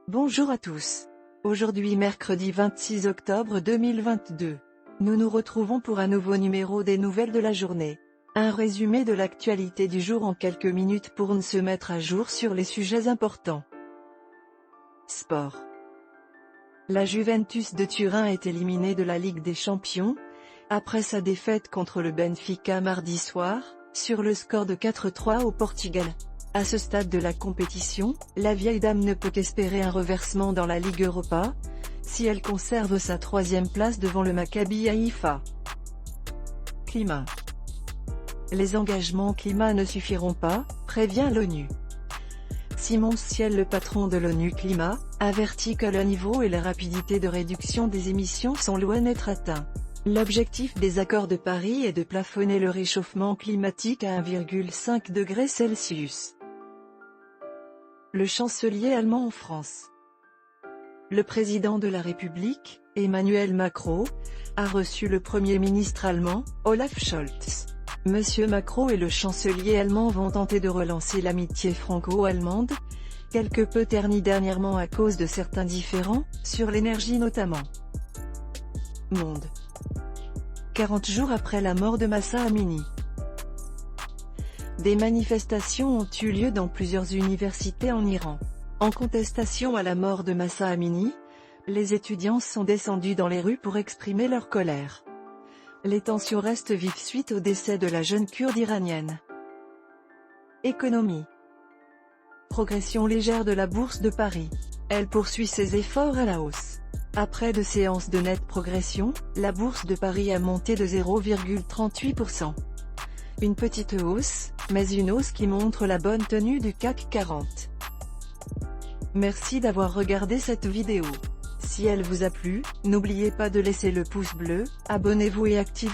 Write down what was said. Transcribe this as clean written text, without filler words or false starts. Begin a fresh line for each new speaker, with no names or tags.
Bonjour à tous. Aujourd'hui mercredi 26 octobre 2022. Nous nous retrouvons pour un nouveau numéro des nouvelles de la journée. Un résumé de l'actualité du jour en quelques minutes pour se mettre à jour sur les sujets importants. Sport. La Juventus de Turin est éliminée de la Ligue des Champions, après sa défaite contre le Benfica mardi soir, sur le score de 4-3 au Portugal. À ce stade de la compétition, la vieille dame ne peut qu'espérer un reversement dans la Ligue Europa, si elle conserve sa troisième place devant le Maccabi Haïfa. Climat. Les engagements climat ne suffiront pas, prévient l'ONU. Simon Ciel, le patron de l'ONU Climat, avertit que le niveau et la rapidité de réduction des émissions sont loin d'être atteints. L'objectif des accords de Paris est de plafonner le réchauffement climatique à 1,5 degré Celsius. Le chancelier allemand en France. Le président de la République, Emmanuel Macron, a reçu le Premier ministre allemand, Olaf Scholz. Monsieur Macron et le chancelier allemand vont tenter de relancer l'amitié franco-allemande, quelque peu ternie dernièrement à cause de certains différends, sur l'énergie notamment. Monde. 40 jours après la mort de Mahsa Amini. Des manifestations ont eu lieu dans plusieurs universités en Iran. En contestation à la mort de Mahsa Amini, les étudiants sont descendus dans les rues pour exprimer leur colère. Les tensions restent vives suite au décès de la jeune Kurde iranienne. Économie. Progression légère de la bourse de Paris. Elle poursuit ses efforts à la hausse. Après 2 séances de nette progression, la bourse de Paris a monté de 0,38%. Une petite hausse, mais une hausse qui montre la bonne tenue du CAC 40. Merci d'avoir regardé cette vidéo. Si elle vous a plu, n'oubliez pas de laisser le pouce bleu, abonnez-vous et activez